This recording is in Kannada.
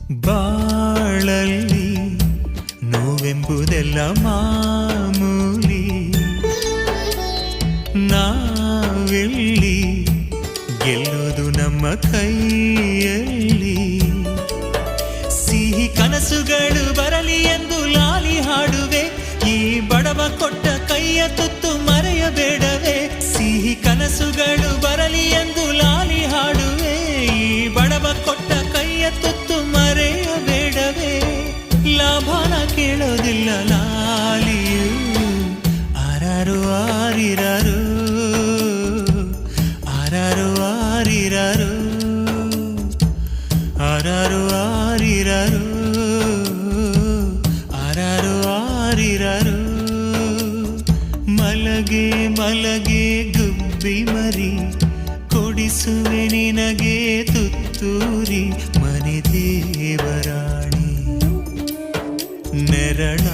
ಬಾಳಲ್ಲಿ ನೋವೆಂಬುದೆಲ್ಲ ಮಾಮೂಲಿ, ನಾವೆಲ್ಲಿ ಗೆಲ್ಲೋದು ನಮ್ಮ ಕೈಯಲ್ಲಿ. ಸಿಹಿ ಕನಸುಗಳು ಬರಲಿ ಎಂದು ಲಾಲಿ ಹಾಡುವೆ, ಈ ಬಡವ ಕೊಟ್ಟ ಕೈಯ ತುತ್ತು ಮರೆಯಬೇಡವೇ. ಸಿಹಿ ಕನಸುಗಳು ಬರಲಿ ಎಂದು ಲಾಲಿ ಹಾಡುವೆ, ಈ ಬಡವ ಕೊಟ್ಟ ಕೈಯ ತುತ್ತು ಮರೆಯಬೇಡವೇ. ಲಾಭನ ಕೇಳೋದಿಲ್ಲ ಲಾಲಿಯು, ಆರಾರು ಆರಿರಾರು, ಆರಾರು ಆರಿರಾರು, ಆರಾರು ಆರಿರಾರು, ಆರಾರು ಆರಿರಾರು. ಮಲಗೆ ಮಲಗೆ ಗುಬ್ಬಿ ಮರಿ, ಕೊಡಿಸುವೆ ನಿನಗೆ ತುತ್ತೂರಿ. ಮನೆ ದೇವರಾಣಿ ನೆರಳ